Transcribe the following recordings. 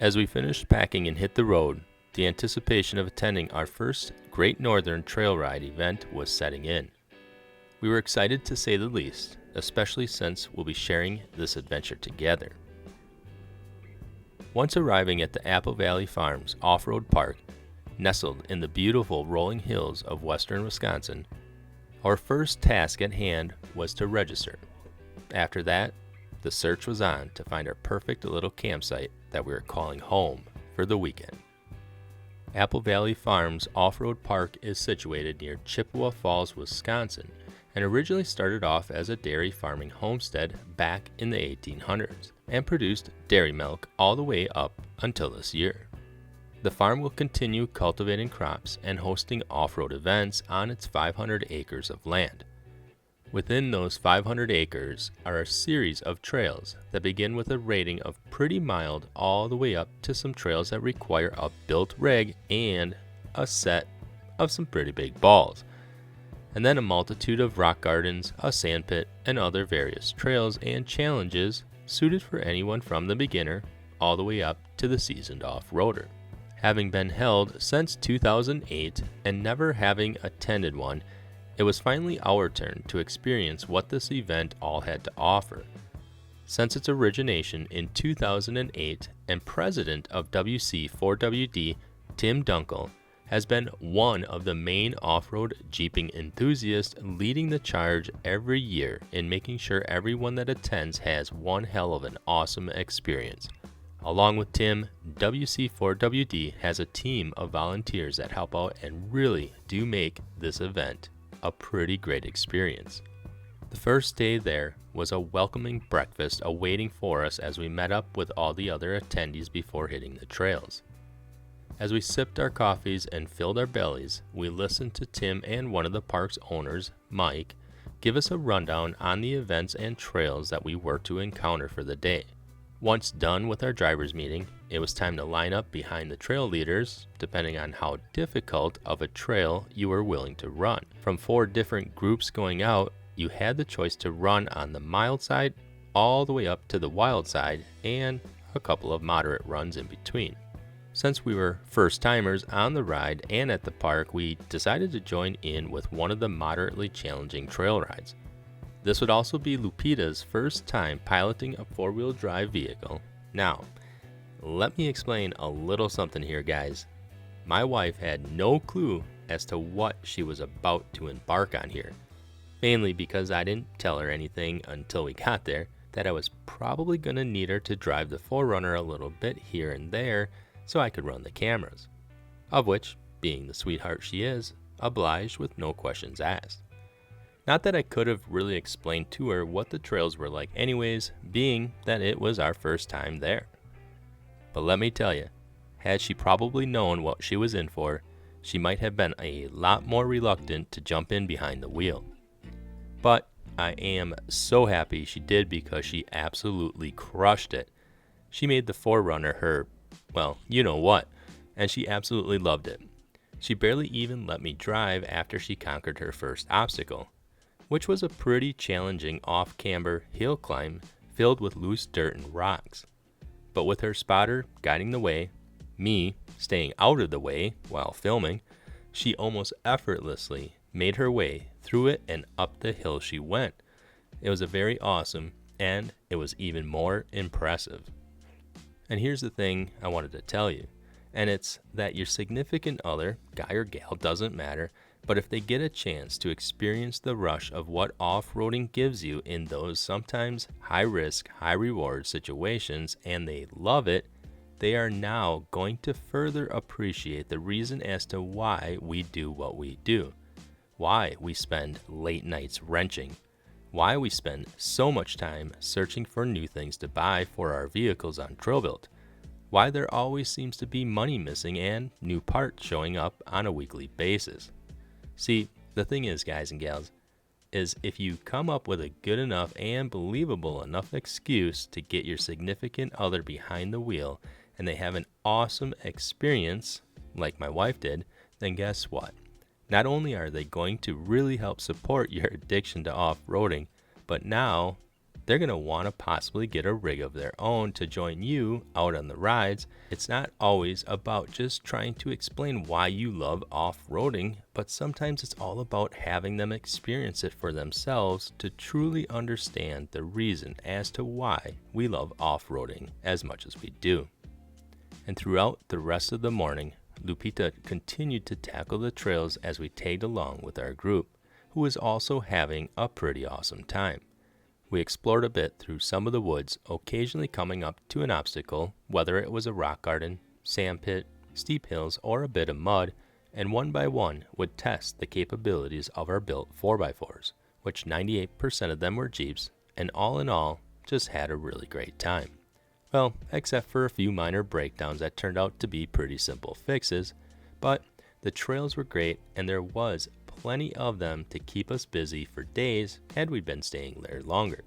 As we finished packing and hit the road, the anticipation of attending our first Great Northern Trail Ride event was setting in. We were excited to say the least, especially since we'll be sharing this adventure together. Once arriving at the Apple Valley Farms Off-Road Park, nestled in the beautiful rolling hills of western Wisconsin, our first task at hand was to register. After that, the search was on to find our perfect little campsite that we were calling home for the weekend. Apple Valley Farms Off-Road Park is situated near Chippewa Falls, Wisconsin, and originally started off as a dairy farming homestead back in the 1800s and produced dairy milk all the way up until this year. The farm will continue cultivating crops and hosting off-road events on its 500 acres of land. Within those 500 acres are a series of trails that begin with a rating of pretty mild all the way up to some trails that require a built rig and a set of some pretty big balls. And then a multitude of rock gardens, a sand pit, and other various trails and challenges suited for anyone from the beginner all the way up to the seasoned off-roader. Having been held since 2008 and never having attended one, it was finally our turn to experience what this event all had to offer. Since its origination in 2008, and president of WC4WD, Tim Dunkel, has been one of the main off-road jeeping enthusiasts leading the charge every year in making sure everyone that attends has one hell of an awesome experience. Along with Tim, WC4WD has a team of volunteers that help out and really do make this event a pretty great experience. The first day there was a welcoming breakfast awaiting for us as we met up with all the other attendees before hitting the trails. As we sipped our coffees and filled our bellies, we listened to Tim and one of the park's owners, Mike, give us a rundown on the events and trails that we were to encounter for the day. Once done with our driver's meeting, it was time to line up behind the trail leaders, depending on how difficult of a trail you were willing to run. From 4 different groups going out, you had the choice to run on the mild side all the way up to the wild side and a couple of moderate runs in between. Since we were first timers on the ride and at the park, we decided to join in with one of the moderately challenging trail rides. This would also be Lupita's first time piloting a 4-wheel drive vehicle. Now, let me explain a little something here, guys. My wife had no clue as to what she was about to embark on here, mainly because I didn't tell her anything until we got there that I was probably going to need her to drive the 4Runner a little bit here and there so I could run the cameras, of which, being the sweetheart she is, obliged with no questions asked. Not that I could have really explained to her what the trails were like anyways, being that it was our first time there. But let me tell you, had she probably known what she was in for, she might have been a lot more reluctant to jump in behind the wheel. But I am so happy she did because she absolutely crushed it. She made the 4Runner her, well, you know what, and she absolutely loved it. She barely even let me drive after she conquered her first obstacle, which was a pretty challenging off-camber hill climb filled with loose dirt and rocks. But with her spotter guiding the way, me staying out of the way while filming, she almost effortlessly made her way through it and up the hill she went. It was a very awesome, and it was even more impressive. And here's the thing I wanted to tell you, and it's that your significant other, guy or gal, doesn't matter, but if they get a chance to experience the rush of what off-roading gives you in those sometimes high-risk, high-reward situations, and they love it, they are now going to further appreciate the reason as to why we do what we do, why we spend late nights wrenching, why we spend so much time searching for new things to buy for our vehicles on TrailBuilt, why there always seems to be money missing and new parts showing up on a weekly basis. See, the thing is, guys and gals, is if you come up with a good enough and believable enough excuse to get your significant other behind the wheel and they have an awesome experience, like my wife did, then guess what? Not only are they going to really help support your addiction to off-roading, but now they're going to want to possibly get a rig of their own to join you out on the rides. It's not always about just trying to explain why you love off-roading, but sometimes it's all about having them experience it for themselves to truly understand the reason as to why we love off-roading as much as we do. And throughout the rest of the morning, Lupita continued to tackle the trails as we tagged along with our group, who was also having a pretty awesome time. We explored a bit through some of the woods, occasionally coming up to an obstacle, whether it was a rock garden, sand pit, steep hills, or a bit of mud, and one by one would test the capabilities of our built 4x4s, which 98% of them were Jeeps, and all in all, just had a really great time. Well, except for a few minor breakdowns that turned out to be pretty simple fixes, but the trails were great and there was plenty of them to keep us busy for days had we been staying there longer.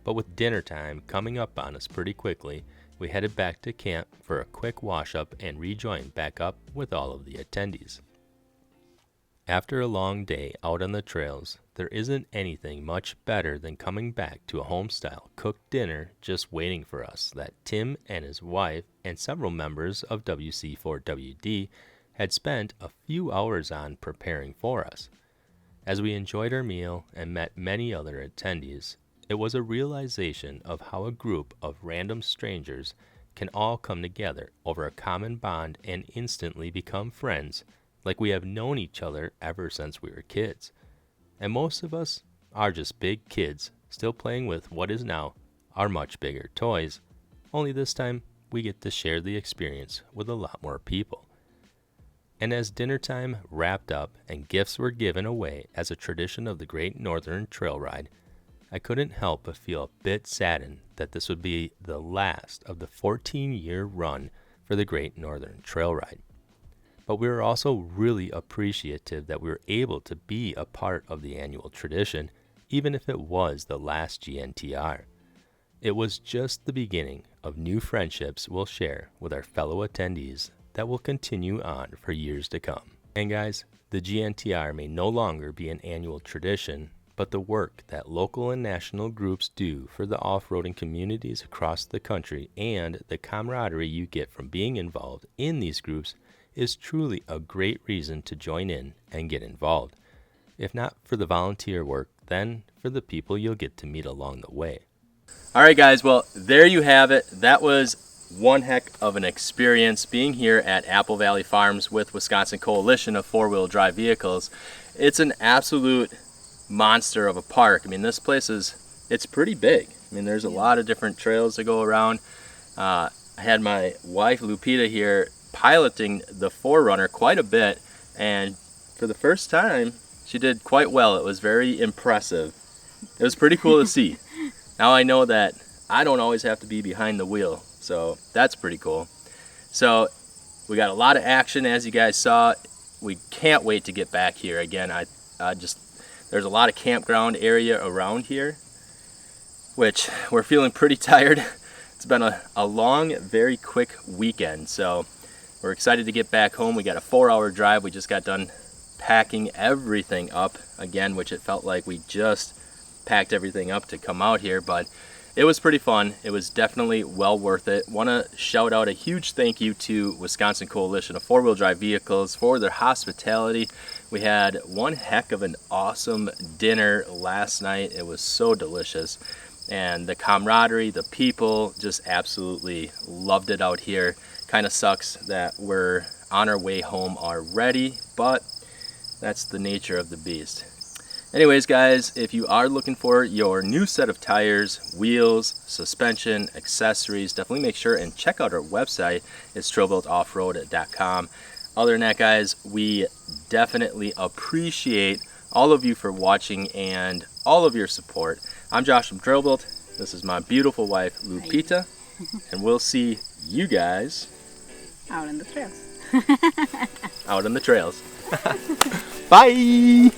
But with dinner time coming up on us pretty quickly, we headed back to camp for a quick wash up and rejoined back up with all of the attendees. After a long day out on the trails, there isn't anything much better than coming back to a home-style cooked dinner just waiting for us that Tim and his wife and several members of WC4WD had spent a few hours on preparing for us. As we enjoyed our meal and met many other attendees, it was a realization of how a group of random strangers can all come together over a common bond and instantly become friends, like we have known each other ever since we were kids. And most of us are just big kids still playing with what is now our much bigger toys, only this time we get to share the experience with a lot more people. And as dinner time wrapped up and gifts were given away as a tradition of the Great Northern Trail Ride, I couldn't help but feel a bit saddened that this would be the last of the 14-year run for the Great Northern Trail Ride. But we were also really appreciative that we were able to be a part of the annual tradition, even if it was the last GNTR. It was just the beginning of new friendships we'll share with our fellow attendees that will continue on for years to come. And guys, the GNTR may no longer be an annual tradition, but the work that local and national groups do for the off-roading communities across the country and the camaraderie you get from being involved in these groups is truly a great reason to join in and get involved. If not for the volunteer work, then for the people you'll get to meet along the way. All right, guys, well, there you have it. That was one heck of an experience being here at Apple Valley Farms with Wisconsin Coalition of Four-Wheel Drive Vehicles. It's an absolute monster of a park. I mean, this place it's pretty big. I mean, there's a lot of different trails to go around. I had my wife Lupita here piloting the 4Runner quite a bit, and for the first time she did quite well. It was very impressive. It was pretty cool to see. Now I know that I don't always have to be behind the wheel, so that's pretty cool. So we got a lot of action, as you guys saw. We can't wait to get back here again. There's a lot of campground area around here, which we're feeling pretty tired. It's been a long, very quick weekend, so we're excited to get back home. We got a 4-hour drive. We just got done packing everything up again, which it felt like we just packed everything up to come out here, but it was pretty fun. It was definitely well worth it. Want to shout out a huge thank you to Wisconsin Coalition of Four-Wheel Drive Vehicles for their hospitality. We had one heck of an awesome dinner last night. It was so delicious. And the camaraderie, the people, just absolutely loved it out here. Kind of sucks that we're on our way home already, but that's the nature of the beast. Anyways, guys, if you are looking for your new set of tires, wheels, suspension, accessories, definitely make sure and check out our website. It's TrailBuiltOffroad.com. Other than that, guys, we definitely appreciate all of you for watching and all of your support. I'm Josh from TrailBuilt. This is my beautiful wife, Lupita, and we'll see you guys out in the trails. out on the trails. Bye!